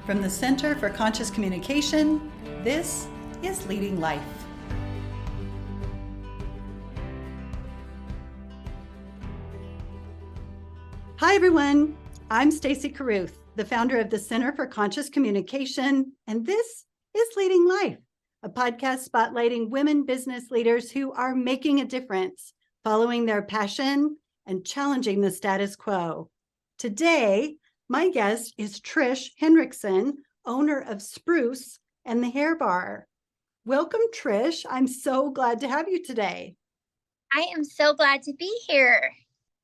From the Center for Conscious Communication, this is Leading Life. Hi, everyone. I'm Stacy Caruth, the founder of the Center for Conscious Communication, and this is Leading Life, a podcast spotlighting women business leaders who are making a difference, following their passion, and challenging the status quo. Today, my guest is Trish Henriksen, owner of Spruce and the Hair Bar. Welcome, Trish. I'm so glad to have you today. I am so glad to be here.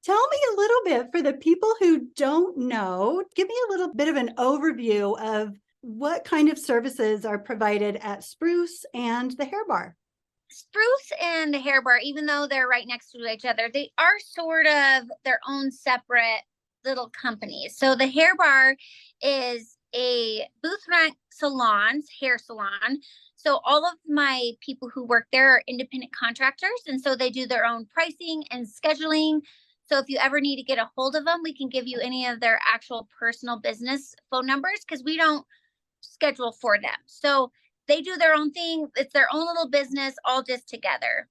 Tell me a little bit, for the people who don't know, give me a little bit of an overview of what kind of services are provided at Spruce and the Hair Bar. Spruce and the Hair Bar, even though they're right next to each other, they are sort of their own separate little companies. So the Hair Bar is a booth rent hair salon. So all of my people who work there are independent contractors. And so they do their own pricing and scheduling. So if you ever need to get a hold of them, we can give you any of their actual personal business phone numbers because we don't schedule for them. So they do their own thing. It's their own little business, all just together.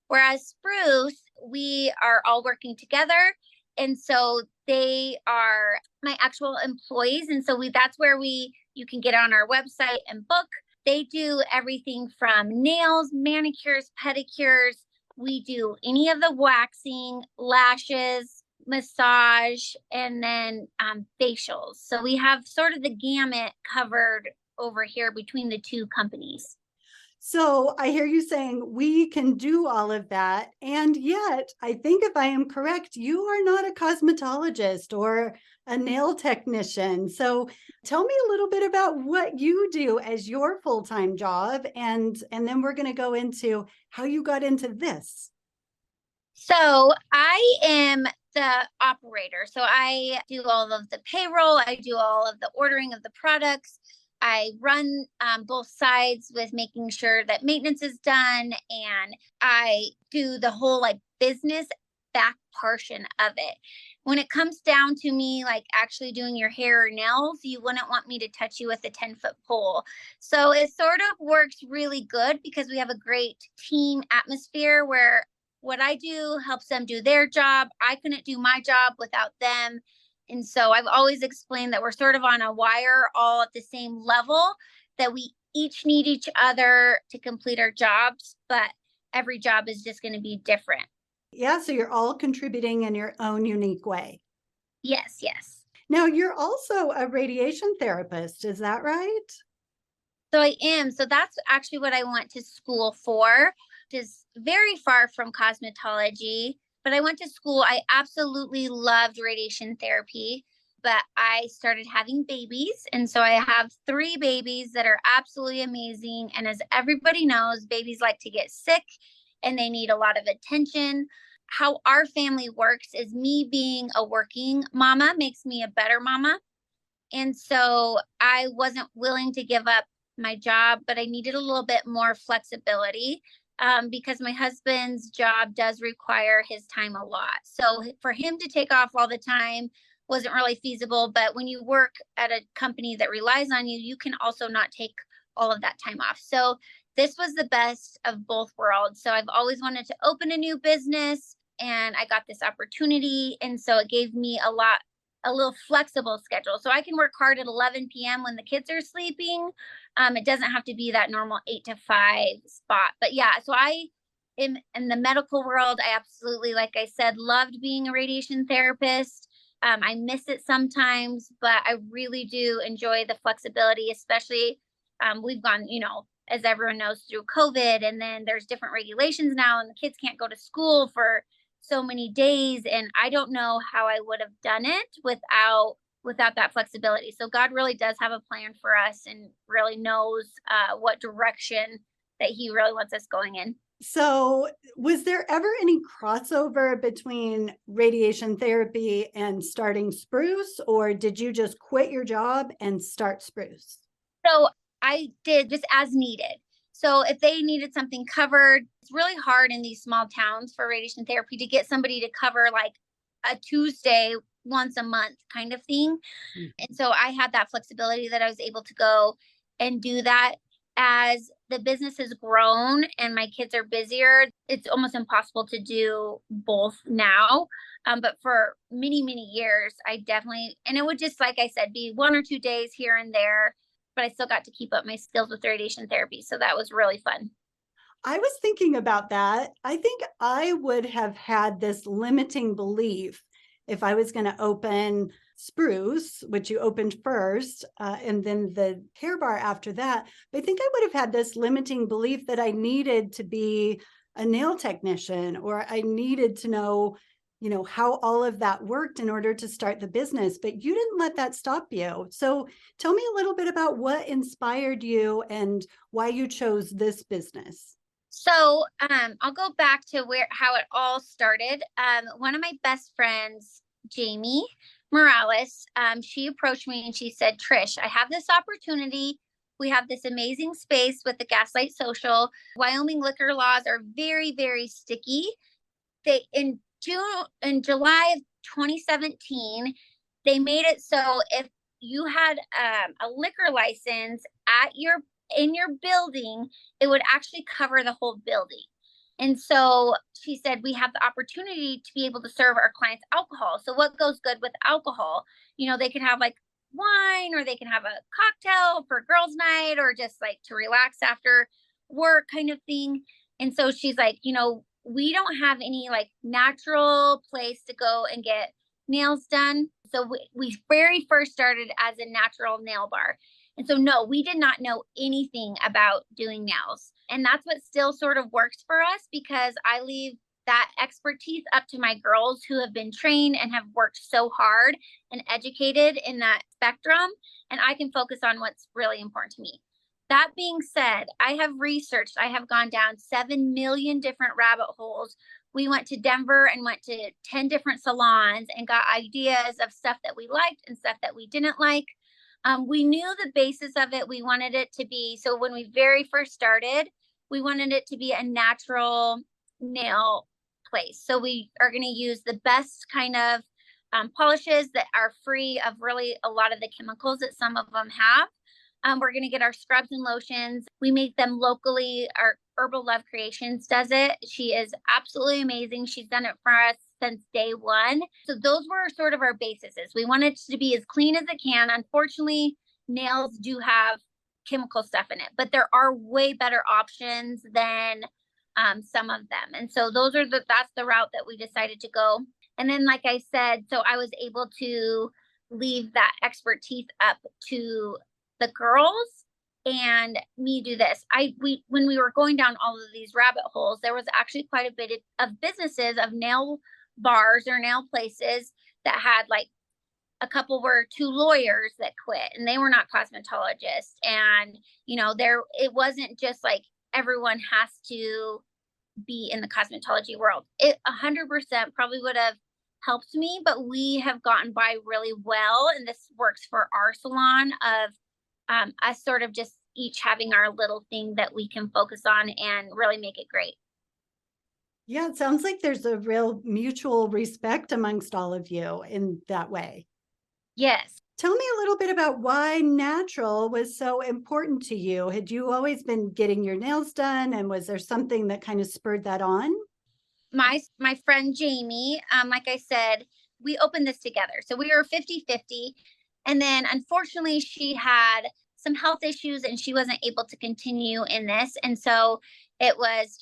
Whereas Spruce, we are all working together. And so they are my actual employees. And so that's where you can get on our website and book. They do everything from nails, manicures, pedicures. We do any of the waxing, lashes, massage, and then facials. So we have sort of the gamut covered over here between the two companies. So I hear you saying we can do all of that. And yet, I think if I am correct, you are not a cosmetologist or a nail technician. So tell me a little bit about what you do as your full-time job. And then we're going to go into how you got into this. So I am the operator. So I do all of the payroll. I do all of the ordering of the products. I run both sides with making sure that maintenance is done, and I do the whole business back portion of it. When it comes down to me actually doing your hair or nails, you wouldn't want me to touch you with a 10-foot pole. So it sort of works really good because we have a great team atmosphere where what I do helps them do their job. I couldn't do my job without them. And so I've always explained that we're sort of on a wire, all at the same level, that we each need each other to complete our jobs, but every job is just going to be different. Yeah, so you're all contributing in your own unique way. Yes, yes. Now, you're also a radiation therapist, is that right? So I am. So that's actually what I went to school for, which is very far from cosmetology. But I went to school. I absolutely loved radiation therapy, but I started having babies. And so I have 3 babies that are absolutely amazing. And as everybody knows, babies like to get sick and they need a lot of attention. How our family works is me being a working mama makes me a better mama. And so I wasn't willing to give up my job, but I needed a little bit more flexibility. Because my husband's job does require his time a lot. So for him to take off all the time wasn't really feasible. But when you work at a company that relies on you, you can also not take all of that time off. So this was the best of both worlds. So I've always wanted to open a new business, and I got this opportunity. And so it gave me a little flexible schedule. So I can work hard at 11 p.m. when the kids are sleeping. It doesn't have to be that normal 8 to 5 spot. But yeah, so I am in the medical world. I absolutely, like I said, loved being a radiation therapist. I miss it sometimes, but I really do enjoy the flexibility, especially we've gone, as everyone knows, through COVID, and then there's different regulations now, and the kids can't go to school for so many days. And I don't know how I would have done it without that flexibility. So God really does have a plan for us and really knows what direction that he really wants us going in. So was there ever any crossover between radiation therapy and starting Spruce, or did you just quit your job and start Spruce? So I did just as needed. So if they needed something covered, it's really hard in these small towns for radiation therapy to get somebody to cover a Tuesday once a month kind of thing. Mm. And so I had that flexibility that I was able to go and do that. As the business has grown and my kids are busier, it's almost impossible to do both now. But for many, many years, I definitely, and it would just, like I said, be 1 or 2 days here and there, but I still got to keep up my skills with radiation therapy. So that was really fun. I was thinking about that. I think I would have had this limiting belief if I was going to open Spruce, which you opened first, and then the hair bar after that. But I think I would have had this limiting belief that I needed to be a nail technician, or I needed to know, how all of that worked in order to start the business. But you didn't let that stop you. So tell me a little bit about what inspired you and why you chose this business. So I'll go back to how it all started. One of my best friends, Jamie Morales, she approached me and she said, Trish, I have this opportunity. We have this amazing space with the Gaslight Social. Wyoming liquor laws are very, very sticky. In July of 2017, they made it so if you had a liquor license in your building, it would actually cover the whole building. And so she said, we have the opportunity to be able to serve our clients alcohol. So what goes good with alcohol? They can have like wine, or they can have a cocktail for girls' night, or just like to relax after work kind of thing. And so she's like, we don't have any like natural place to go and get nails done. So we very first started as a natural nail bar. And so, no, we did not know anything about doing nails. And that's what still sort of works for us, because I leave that expertise up to my girls who have been trained and have worked so hard and educated in that spectrum. And I can focus on what's really important to me. That being said, I have gone down 7 million different rabbit holes. We went to Denver and went to 10 different salons and got ideas of stuff that we liked and stuff that we didn't like. We knew the basis of it. We wanted it to be, so when we very first started, we wanted it to be a natural nail place. So we are going to use the best kind of polishes that are free of really a lot of the chemicals that some of them have. We're going to get our scrubs and lotions. We make them locally. Our Herbal Love Creations does it. She is absolutely amazing. She's done it for us since day one. So those were sort of our bases. We wanted to be as clean as it can. Unfortunately, nails do have chemical stuff in it, but there are way better options than some of them. And so that's the route that we decided to go. And then, like I said, so I was able to leave that expertise up to the girls and me do this. When we were going down all of these rabbit holes, there was actually quite a bit of businesses, of nail bars or nail places, that had like a couple were 2 lawyers that quit, and they were not cosmetologists. And it wasn't just like everyone has to be in the cosmetology world. It 100% probably would have helped me, but we have gotten by really well, and this works for our salon of us sort of just each having our little thing that we can focus on and really make it great. Yeah, it sounds like there's a real mutual respect amongst all of you in that way. Yes. Tell me a little bit about why natural was so important to you. Had you always been getting your nails done, and was there something that kind of spurred that on? My friend Jamie, like I said, we opened this together. So we were 50-50. And then unfortunately, she had some health issues and she wasn't able to continue in this. And so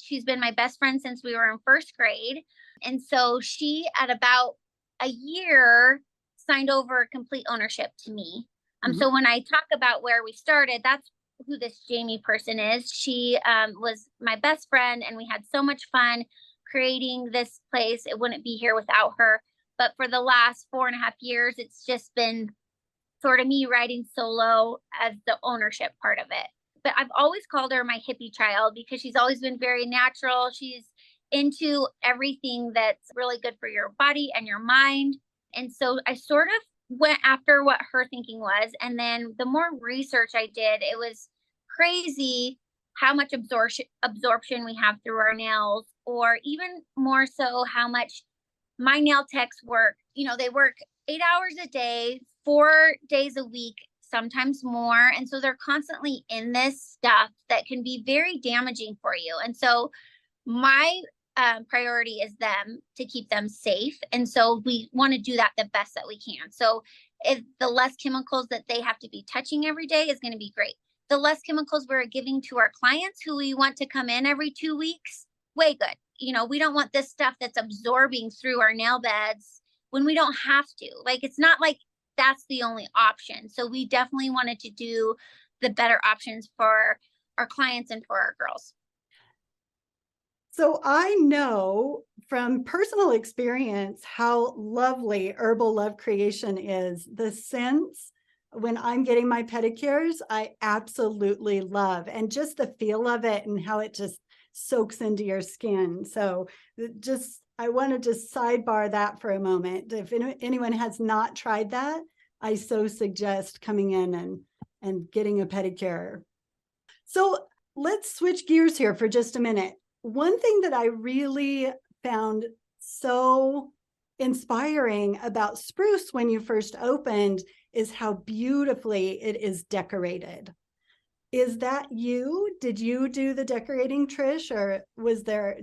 she's been my best friend since we were in first grade. And so she, at about a year, signed over complete ownership to me. So when I talk about where we started, that's who this Jamie person is. She was my best friend, and we had so much fun creating this place. It wouldn't be here without her. But for the last 4.5 years, it's just been sort of me riding solo as the ownership part of it. But I've always called her my hippie child, because she's always been very natural. She's into everything that's really good for your body and your mind. And so I sort of went after what her thinking was. And then the more research I did, it was crazy how much absorption we have through our nails, or even more so how much my nail techs work. They work 8 hours a day, 4 days a week, sometimes more. And so they're constantly in this stuff that can be very damaging for you. And so my priority is them, to keep them safe. And so we want to do that the best that we can. So if the less chemicals that they have to be touching every day is going to be great. The less chemicals we're giving to our clients who we want to come in every 2 weeks, way good. We don't want this stuff that's absorbing through our nail beds when we don't have to. Like, it's not like that's the only option. So we definitely wanted to do the better options for our clients and for our girls. So I know from personal experience how lovely Herbal Love Creation is. The scents when I'm getting my pedicures, I absolutely love, and just the feel of it and how it just soaks into your skin. So I want to just sidebar that for a moment. If anyone has not tried that, I so suggest coming in and getting a pedicure. So let's switch gears here for just a minute. One thing that I really found so inspiring about Spruce when you first opened is how beautifully it is decorated. Is that you? Did you do the decorating, Trish, or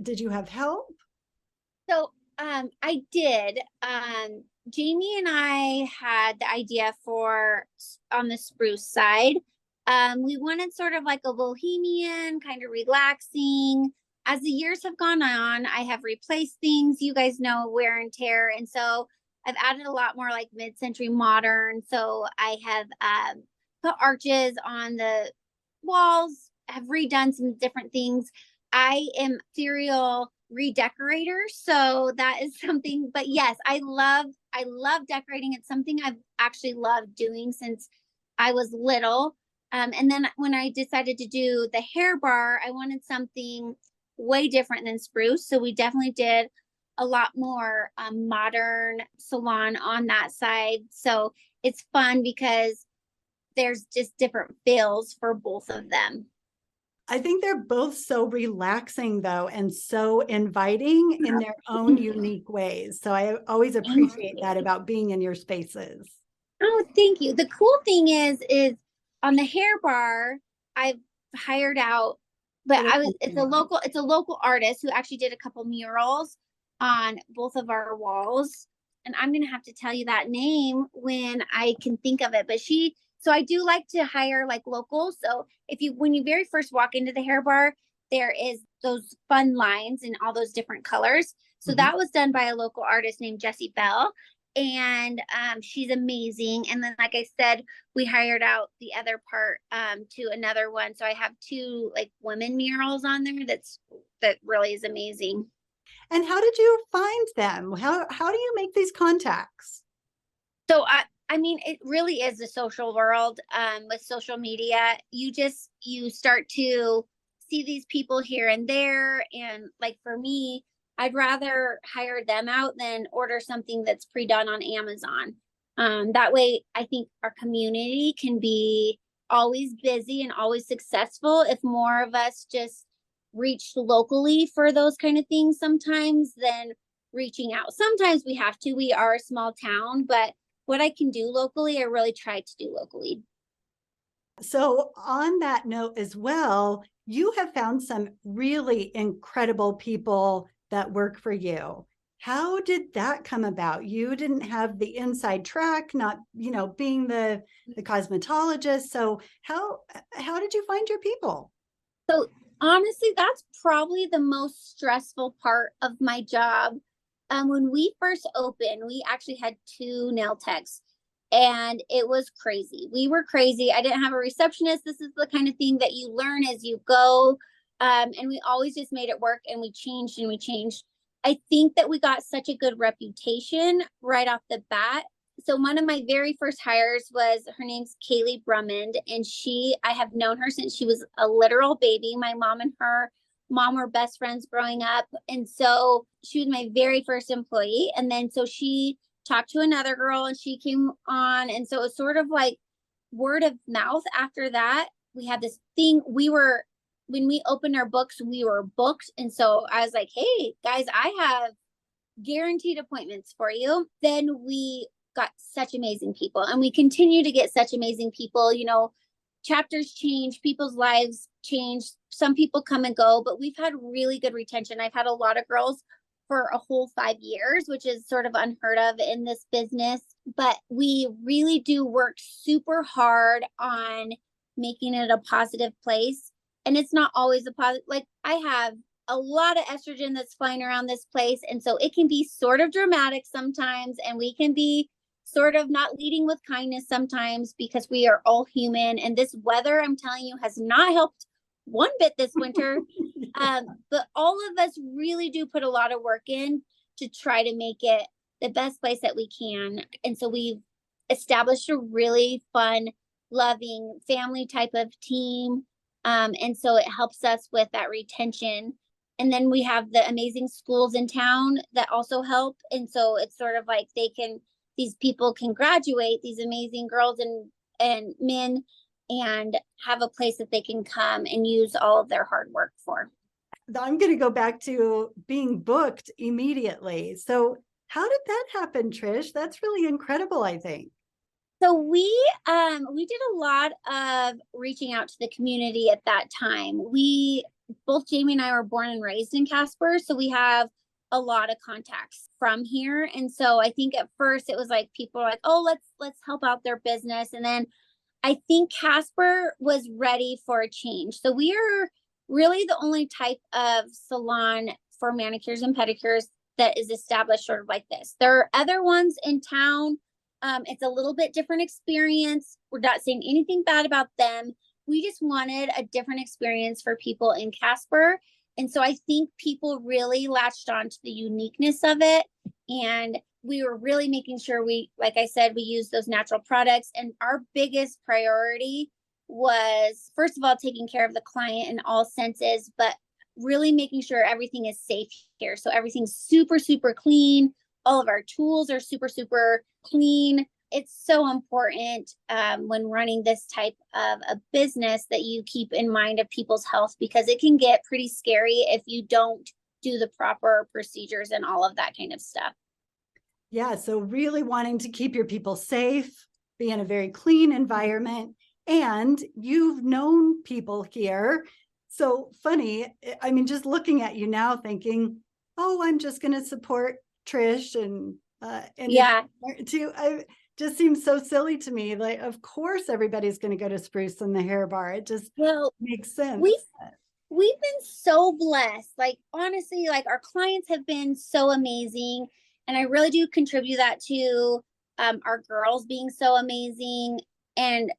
did you have help? So I did. Jamie and I had the idea on the Spruce side. We wanted sort of like a bohemian, kind of relaxing. As the years have gone on, I have replaced things. You guys know wear and tear. And so I've added a lot more like mid-century modern. So I have put arches on the walls, have redone some different things. I am serial redecorator, so that is something. But yes, I love decorating. It's something I've actually loved doing since I was little. And then when I decided to do the hair bar, I wanted something way different than Spruce. So we definitely did a lot more modern salon on that side. So it's fun because there's just different feels for both of them. I think they're both so relaxing, though, and so inviting in their own unique ways. So I always appreciate that about being in your spaces. Oh, thank you. The cool thing is on the hair bar, I've hired out, but it's a local artist who actually did a couple murals on both of our walls. And I'm gonna have to tell you that name when I can think of it. But so I do like to hire like locals. So when you very first walk into the hair bar, there is those fun lines in all those different colors. So that was done by a local artist named Jessie Bell. And she's amazing. And then, like I said, we hired out the other part to another one. So I have 2 like women murals on there. That really is amazing. And how did you find them? How do you make these contacts? So I mean, it really is the social world with social media. You start to see these people here and there. And like for me, I'd rather hire them out than order something that's pre-done on Amazon. That way, I think our community can be always busy and always successful if more of us just reach locally for those kind of things sometimes than reaching out. Sometimes we have to. We are a small town, but what I can do locally, I really try to do locally. So on that note as well, you have found some really incredible people that work for you. How did that come about? You didn't have the inside track, not, being the cosmetologist. So how did you find your people? So honestly, that's probably the most stressful part of my job. When we first opened, we actually had 2 nail techs and it was crazy. We were crazy. I didn't have a receptionist. This is the kind of thing that you learn as you go. And we always just made it work, and we changed and we changed. I think that we got such a good reputation right off the bat. So one of my very first hires her name's Kaylee Brummond, and I have known her since she was a literal baby. My mom and her mom were best friends growing up. And so she was my very first employee. And then so she talked to another girl and she came on. And so it was sort of like word of mouth. After that, we had this thing. When we opened our books, we were booked. And so I was like, hey guys, I have guaranteed appointments for you. Then we got such amazing people, and we continue to get such amazing people. Chapters change, people's lives change. Some people come and go, but we've had really good retention. I've had a lot of girls for a whole 5 years, which is sort of unheard of in this business. But we really do work super hard on making it a positive place. And it's not always a positive, like I have a lot of estrogen that's flying around this place. And so it can be sort of dramatic sometimes, and we can be sort of not leading with kindness sometimes, because we are all human. And this weather, I'm telling you, has not helped one bit this winter. But all of us really do put a lot of work in to try to make it the best place that we can. And so we've established a really fun, loving family type of team. And so it helps us with that retention. And then we have the amazing schools in town that also help. And so it's sort of like these people can graduate, these amazing girls and men, and have a place that they can come and use all of their hard work for. I'm going to go back to being booked immediately. So how did that happen, Trish? That's really incredible, I think. So we did a lot of reaching out to the community at that time. Both Jamie and I were born and raised in Casper, so we have a lot of contacts from here. And so I think at first it was like people were like, oh, let's help out their business. And then I think Casper was ready for a change. So we are really the only type of salon for manicures and pedicures that is established sort of like this. There are other ones in town. It's a little bit different experience. We're not saying anything bad about them. We just wanted a different experience for people in Casper. And so I think people really latched on to the uniqueness of it. And we were really making sure like I said, we use those natural products. And our biggest priority was, first of all, taking care of the client in all senses, but really making sure everything is safe here. So everything's super, super clean. All of our tools are super, super clean. It's so important when running this type of a business that you keep in mind of people's health, because it can get pretty scary if you don't do the proper procedures and all of that kind of stuff. Yeah, so really wanting to keep your people safe, be in a very clean environment, and you've known people here. So funny, I mean, just looking at you now thinking, oh, I'm just going to support Trish and yeah, I just seems so silly to me. Like, of course, everybody's going to go to Spruce and the hair bar. It just makes sense. We've been so blessed. Like, honestly, like our clients have been so amazing. And I really do contribute that to our girls being so amazing. And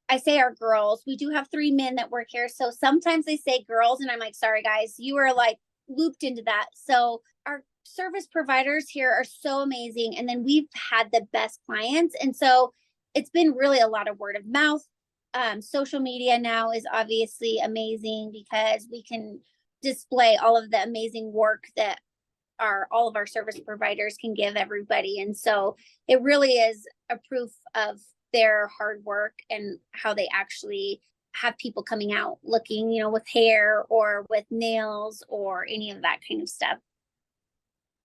I say our girls, we do have 3 men that work here. So sometimes they say girls, and I'm like, sorry, guys, you were like looped into that. So our service providers here are so amazing. And then we've had the best clients. And so it's been really a lot of word of mouth. Social media now is obviously amazing because we can display all of the amazing work that all of our service providers can give everybody. And so it really is a proof of their hard work and how they actually have people coming out looking, with hair or with nails or any of that kind of stuff.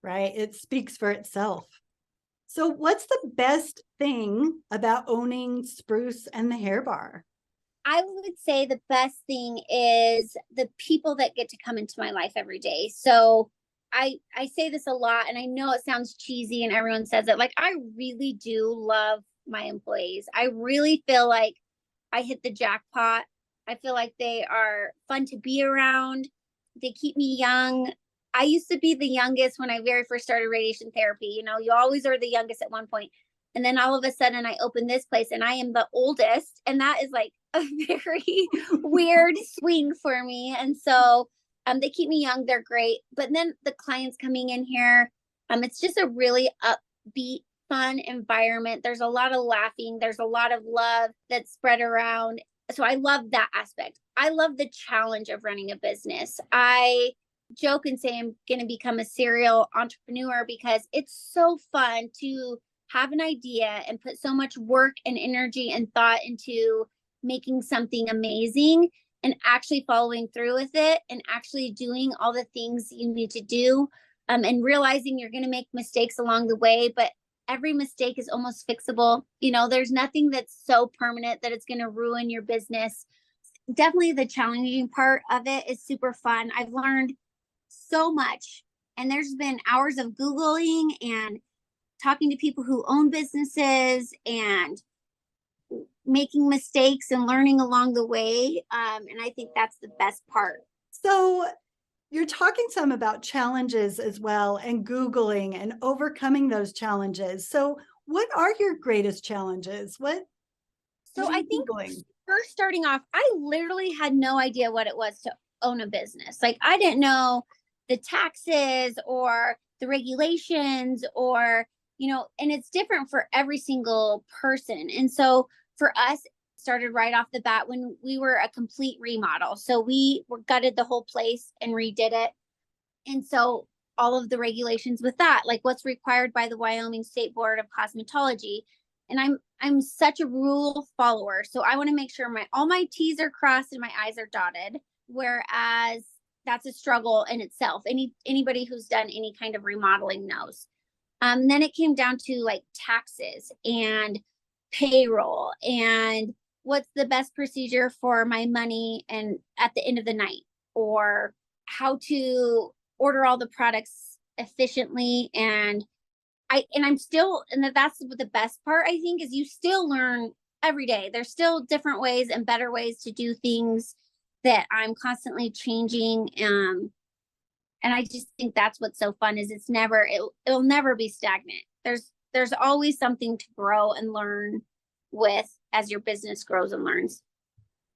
Right. It speaks for itself. So what's the best thing about owning Spruce and the hair bar? I would say the best thing is the people that get to come into my life every day. So I say this a lot, and I know it sounds cheesy and everyone says it. Like, I really do love my employees. I really feel like I hit the jackpot. I feel like they are fun to be around. They keep me young. I used to be the youngest when I very first started radiation therapy. You always are the youngest at one point. And then all of a sudden I opened this place and I am the oldest. And that is like a very weird swing for me. And so they keep me young. They're great. But then the clients coming in here, it's just a really upbeat, fun environment. There's a lot of laughing. There's a lot of love that's spread around. So I love that aspect. I love the challenge of running a business. I joke and say I'm going to become a serial entrepreneur because it's so fun to have an idea and put so much work and energy and thought into making something amazing and actually following through with it and actually doing all the things you need to do, and realizing you're going to make mistakes along the way. But every mistake is almost fixable. There's nothing that's so permanent that it's going to ruin your business. Definitely the challenging part of it is super fun. I've learned so much, and there's been hours of Googling and talking to people who own businesses and making mistakes and learning along the way. And I think that's the best part. So you're talking some about challenges as well, and Googling and overcoming those challenges. So what are your greatest challenges? So I think Googling? First starting off, I literally had no idea what it was to own a business. Like I didn't know the taxes or the regulations or, and it's different for every single person. And so for us, it started right off the bat when we were a complete remodel. So we gutted the whole place and redid it. And so all of the regulations with that, like what's required by the Wyoming State Board of Cosmetology. And I'm such a rule follower. So I want to make sure all my T's are crossed and my I's are dotted. Whereas that's a struggle in itself. Anybody who's done any kind of remodeling knows. Then it came down to like taxes and payroll and what's the best procedure for my money and at the end of the night, or how to order all the products efficiently. And that's the best part, I think, is you still learn every day. There's still different ways and better ways to do things that I'm constantly changing. And I just think that's what's so fun is it'll never be stagnant. There's always something to grow and learn with as your business grows and learns.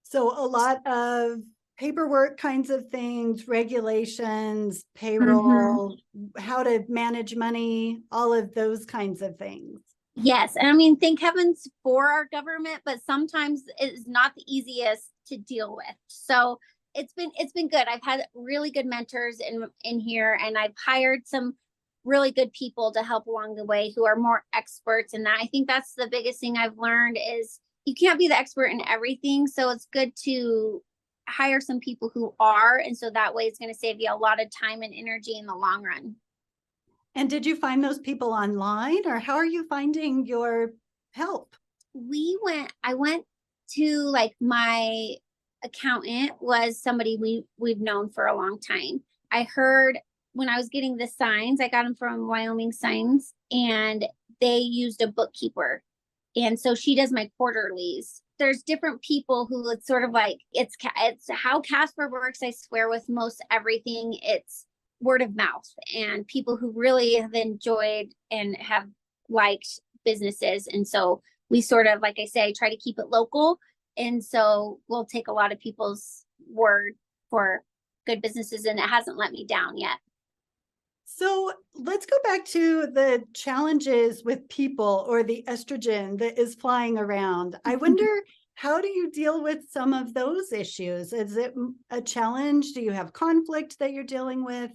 So a lot of paperwork kinds of things, regulations, payroll, how to manage money, all of those kinds of things. Yes. And I mean, thank heavens for our government, but sometimes it's not the easiest to deal with. So it's been good. I've had really good mentors in here, and I've hired some really good people to help along the way who are more experts in that. I think that's the biggest thing I've learned is you can't be the expert in everything. So it's good to hire some people who are. And so that way it's going to save you a lot of time and energy in the long run. And did you find those people online, or how are you finding your help? I went to like my accountant was somebody we've known for a long time. I heard when I was getting the signs, I got them from Wyoming Signs, and they used a bookkeeper. And so she does my quarterlies. There's different people who it's sort of like, it's how Casper works, I swear, with most everything. It's word of mouth and people who really have enjoyed and have liked businesses. And so we sort of, like I say, try to keep it local. And so we'll take a lot of people's word for good businesses, and it hasn't let me down yet. So let's go back to the challenges with people, or the estrogen that is flying around. I wonder, how do you deal with some of those issues? Is it a challenge? Do you have conflict that you're dealing with?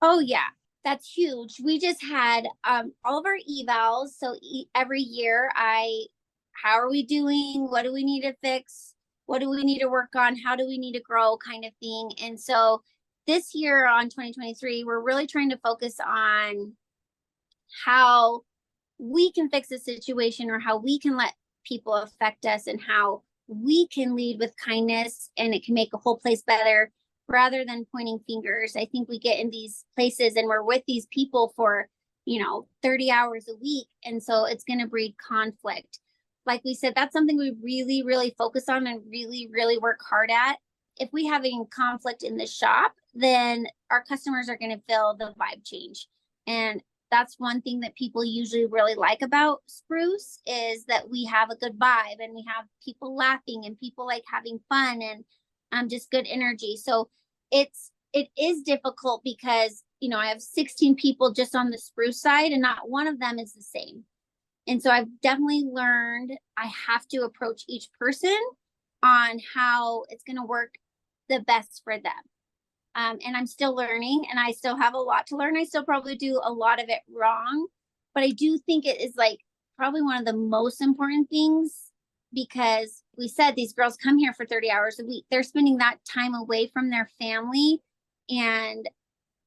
Oh, yeah, that's huge. We just had all of our evals. So every year how are we doing? What do we need to fix? What do we need to work on? How do we need to grow, kind of thing. And so this year on 2023, we're really trying to focus on how we can fix the situation, or how we can let people affect us, and how we can lead with kindness, and it can make a whole place better rather than pointing fingers. I think we get in these places and we're with these people for, 30 hours a week. And so it's going to breed conflict. Like we said, that's something we really, really focus on and really, really work hard at. If we have any conflict in the shop, then our customers are going to feel the vibe change. And that's one thing that people usually really like about Spruce, is that we have a good vibe and we have people laughing and people like having fun and just good energy. So it is difficult because, I have 16 people just on the Spruce side, and not one of them is the same. And so I've definitely learned I have to approach each person on how it's going to work the best for them. And I'm still learning, and I still have a lot to learn. I still probably do a lot of it wrong, but I do think it is like probably one of the most important things, because we said these girls come here for 30 hours a week. They're spending that time away from their family, and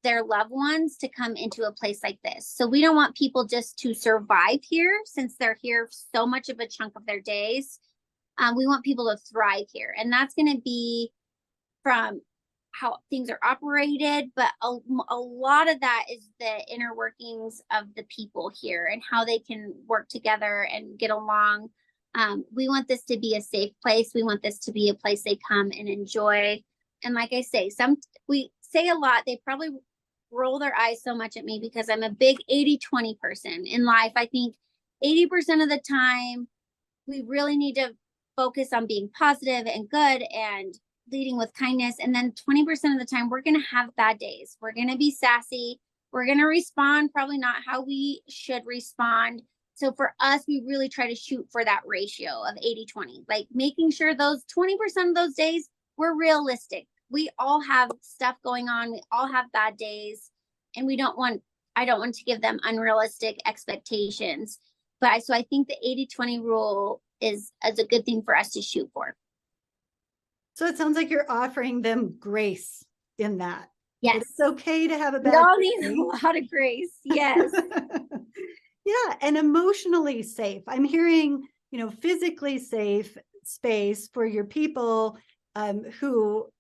their loved ones to come into a place like this. So we don't want people just to survive here since they're here so much of a chunk of their days. We want people to thrive here. And that's going to be from how things are operated, but a lot of that is the inner workings of the people here and how they can work together and get along. We want this to be a safe place. We want this to be a place they come and enjoy. And like I say, we say a lot, they probably roll their eyes so much at me because I'm a big 80-20 person in life. I think 80% of the time, we really need to focus on being positive and good and leading with kindness. And then 20% of the time, we're going to have bad days. We're going to be sassy. We're going to respond probably not how we should respond. So for us, we really try to shoot for that ratio of 80-20, like making sure those 20% of those days, we're realistic. We all have stuff going on. We all have bad days, and I don't want to give them unrealistic expectations. But so I think the 80-20 rule is a good thing for us to shoot for. So it sounds like you're offering them grace in that. Yes. It's okay to have a bad We all day. need a lot of grace. Yes. Yeah. And emotionally safe. I'm hearing, physically safe space for your people who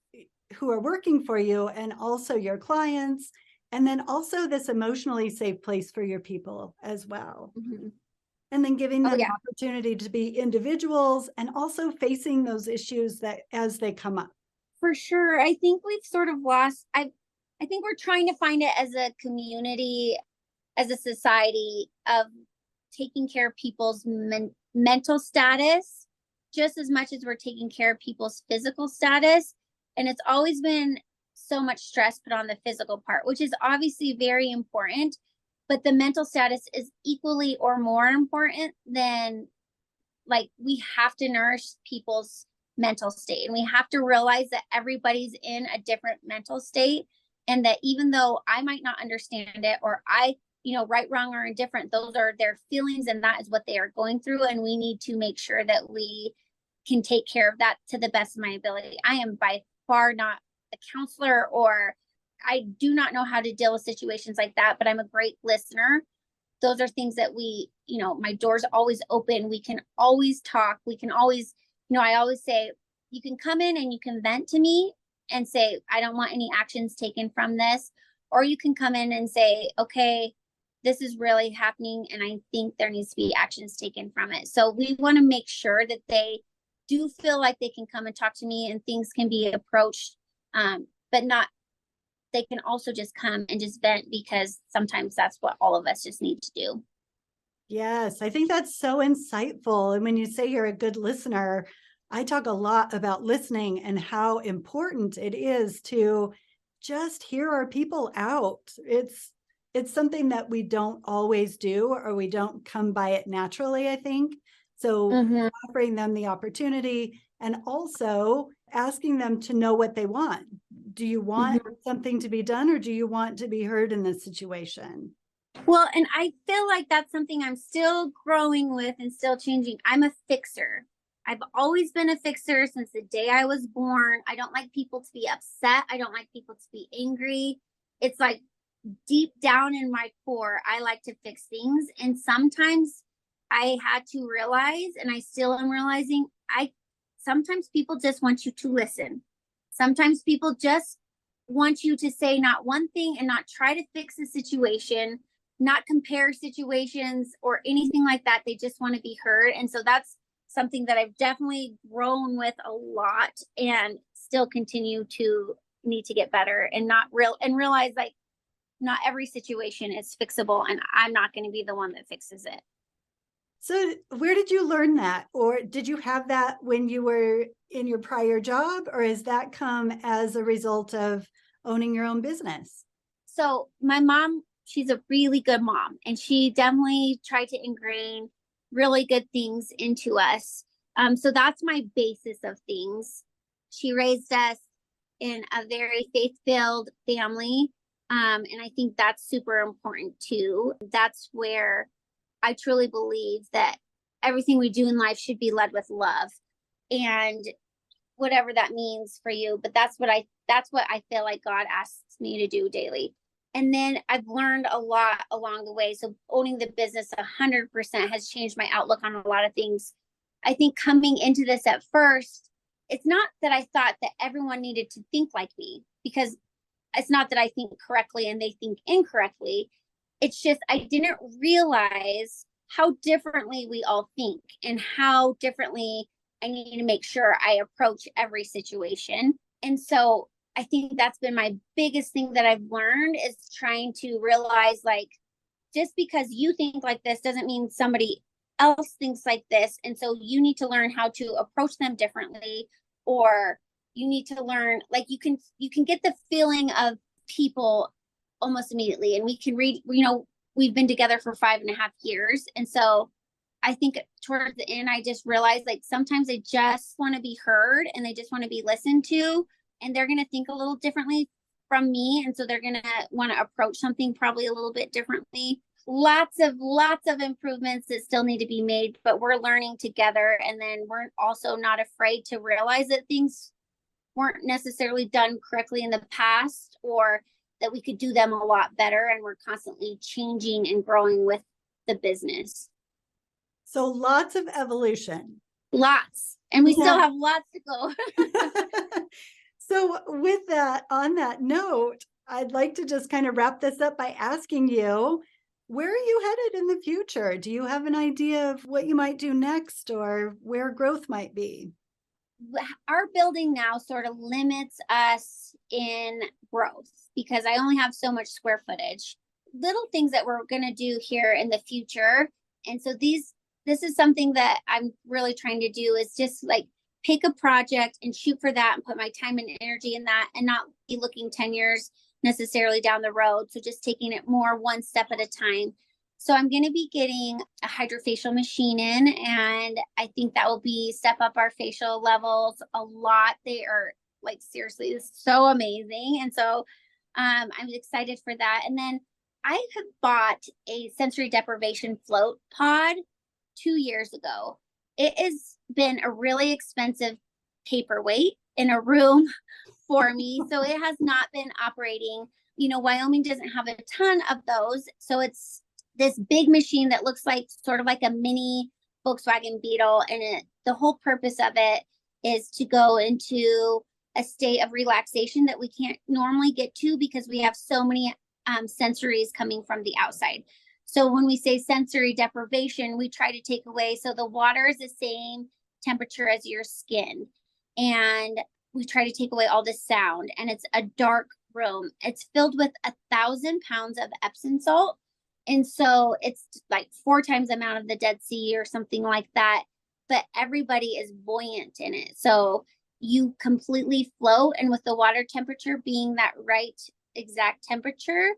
are working for you and also your clients. And then also this emotionally safe place for your people as well. Mm-hmm. And then giving them the opportunity to be individuals and also facing those issues that as they come up. For sure. I think we've sort of lost, I think we're trying to find it as a community, as a society of taking care of people's mental status just as much as we're taking care of people's physical status. And it's always been so much stress put on the physical part, which is obviously very important. But the mental status is equally or more important than, like, we have to nourish people's mental state. And we have to realize that everybody's in a different mental state. And that even though I might not understand it, or right, wrong, or indifferent, those are their feelings and that is what they are going through. And we need to make sure that we can take care of that to the best of my ability. I am by far not a counselor, or I do not know how to deal with situations like that, but I'm a great listener. Those are things that my door's always open. We can always talk. We can always, I always say, you can come in and you can vent to me and say, I don't want any actions taken from this. Or you can come in and say, okay, this is really happening and I think there needs to be actions taken from it. So we want to make sure that they do feel like they can come and talk to me and things can be approached, but not, they can also just come and just vent, because sometimes that's what all of us just need to do. Yes, I think that's so insightful. And when you say you're a good listener, I talk a lot about listening and how important it is to just hear our people out. It's something that we don't always do, or we don't come by it naturally, I think. So offering them the opportunity and also asking them to know what they want. Do you want something to be done, or do you want to be heard in this situation? Well, and I feel like that's something I'm still growing with and still changing. I'm a fixer. I've always been a fixer since the day I was born. I don't like people to be upset. I don't like people to be angry. It's like deep down in my core, I like to fix things. And sometimes I had to realize, and I still am realizing, sometimes people just want you to listen. Sometimes people just want you to say not one thing and not try to fix the situation, not compare situations or anything like that. They just want to be heard. And so that's something that I've definitely grown with a lot and still continue to need to get better and realize, like, not every situation is fixable and I'm not going to be the one that fixes it. So where did you learn that? Or did you have that when you were in your prior job, or has that come as a result of owning your own business? So my mom, she's a really good mom, and she definitely tried to ingrain really good things into us. So that's my basis of things. She raised us in a very faith-filled family. And I think that's super important too. That's where I truly believe that everything we do in life should be led with love, and whatever that means for you. But that's what I feel like God asks me to do daily. And then I've learned a lot along the way. So owning the business 100% has changed my outlook on a lot of things. I think coming into this at first, it's not that I thought that everyone needed to think like me, because it's not that I think correctly and they think incorrectly. It's just I didn't realize how differently we all think and how differently I need to make sure I approach every situation. And so I think that's been my biggest thing that I've learned, is trying to realize, like, just because you think like this doesn't mean somebody else thinks like this. And so you need to learn how to approach them differently, or you need to learn, like, you can get the feeling of people almost immediately. And we can read, we've been together for 5.5 years. And so I think towards the end, I just realized, like, sometimes they just want to be heard and they just want to be listened to, and they're going to think a little differently from me. And so they're going to want to approach something probably a little bit differently. Lots of improvements that still need to be made, but we're learning together. And then we're also not afraid to realize that things weren't necessarily done correctly in the past, or that we could do them a lot better. And we're constantly changing and growing with the business. So lots of evolution. Lots. And we still have lots to go. So with that, on that note, I'd like to just kind of wrap this up by asking you, where are you headed in the future? Do you have an idea of what you might do next, or where growth might be? Our building now sort of limits us in growth because I only have so much square footage. Little things that we're going to do here in the future. And so this is something that I'm really trying to do, is just like pick a project and shoot for that and put my time and energy in that, and not be looking 10 years necessarily down the road. So just taking it more one step at a time. So I'm going to be getting a hydrofacial machine in, and I think that will be step up our facial levels a lot. They are, like, seriously so amazing. And so I'm excited for that. And then I have bought a sensory deprivation float pod 2 years ago. It has been a really expensive paperweight in a room for me. So it has not been operating. Wyoming doesn't have a ton of those. So it's this big machine that looks like sort of like a mini Volkswagen Beetle. And the whole purpose of it is to go into a state of relaxation that we can't normally get to because we have so many sensories coming from the outside. So when we say sensory deprivation, we try to take away, so the water is the same temperature as your skin, and we try to take away all the sound. And it's a dark room. It's filled with 1,000 pounds of Epsom salt. And so it's like 4 times the amount of the Dead Sea or something like that. But everybody is buoyant in it. So you completely float. And with the water temperature being that right exact temperature,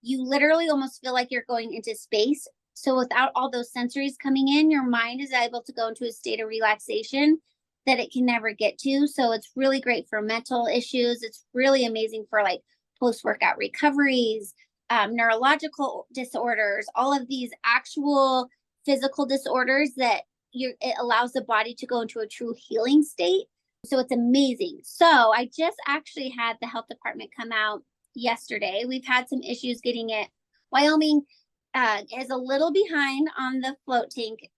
you literally almost feel like you're going into space. So without all those sensories coming in, your mind is able to go into a state of relaxation that it can never get to. So it's really great for mental issues. It's really amazing for, like, post-workout recoveries, neurological disorders, all of these actual physical disorders that it allows the body to go into a true healing state. So it's amazing. So I just actually had the health department come out yesterday. We've had some issues getting it. Wyoming is a little behind on the float tank.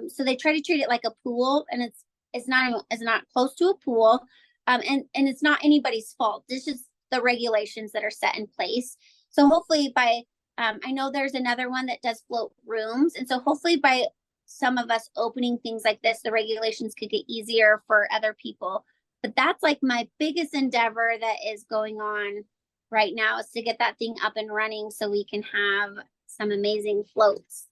So they try to treat it like a pool, and it's not close to a pool. And it's not anybody's fault. This is the regulations that are set in place. So hopefully I know there's another one that does float rooms. And so hopefully by some of us opening things like this, the regulations could get easier for other people. But that's like my biggest endeavor that is going on right now, is to get that thing up and running so we can have some amazing floats.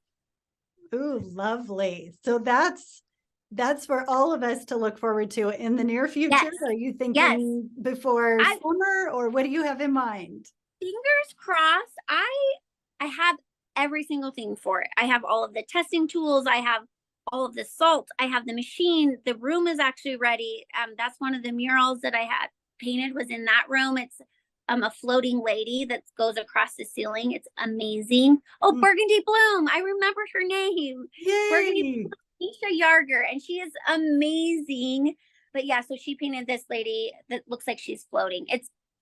Ooh, lovely. So that's for all of us to look forward to in the near future. Yes. Are you thinking before summer, or what do you have in mind? Fingers crossed. I have every single thing for it. I have all of the testing tools. I have all of the salt. I have the machine. The room is actually ready. That's one of the murals that I had painted was in that room. It's a floating lady that goes across the ceiling. It's amazing. Oh, Burgundy Bloom. I remember her name. Yay. Burgundy Bloom, Nisha Yarger, and she is amazing. But yeah, so she painted this lady that looks like she's floating.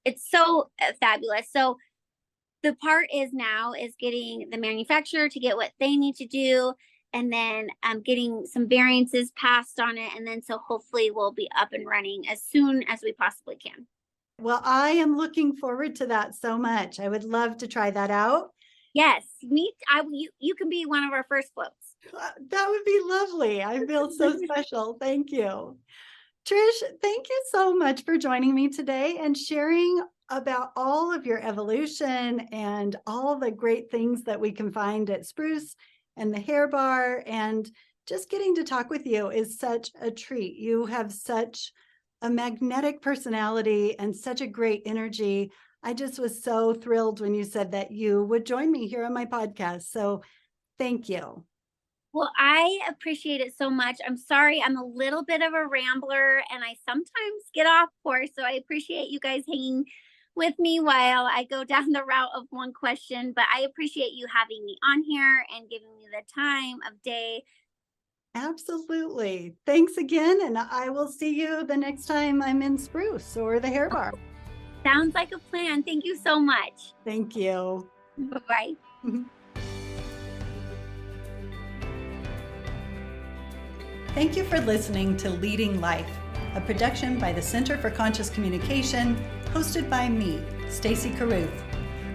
It's so fabulous. So The part is now is getting the manufacturer to get what they need to do, and then getting some variances passed on it. And then so hopefully we'll be up and running as soon as we possibly can. Well, I am looking forward to that so much. I would love to try that out. Yes, you can be one of our first floats. That would be lovely. I feel so special. Thank you. Trish, thank you so much for joining me today and sharing about all of your evolution and all the great things that we can find at Spruce and the hair bar. And just getting to talk with you is such a treat. You have such a magnetic personality and such a great energy. I just was so thrilled when you said that you would join me here on my podcast. So thank you. Well, I appreciate it so much. I'm sorry, I'm a little bit of a rambler and I sometimes get off course. So I appreciate you guys hanging with me while I go down the route of one question. But I appreciate you having me on here and giving me the time of day. Absolutely. Thanks again. And I will see you the next time I'm in Spruce or the hair bar. Sounds like a plan. Thank you so much. Thank you. Bye-bye. Thank you for listening to Leading Life, a production by the Center for Conscious Communication, hosted by me, Stacy Carruth.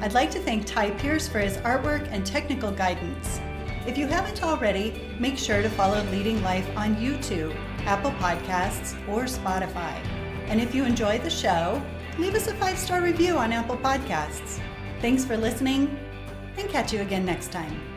I'd like to thank Ty Pierce for his artwork and technical guidance. If you haven't already, make sure to follow Leading Life on YouTube, Apple Podcasts, or Spotify. And if you enjoy the show, leave us a 5-star review on Apple Podcasts. Thanks for listening, and catch you again next time.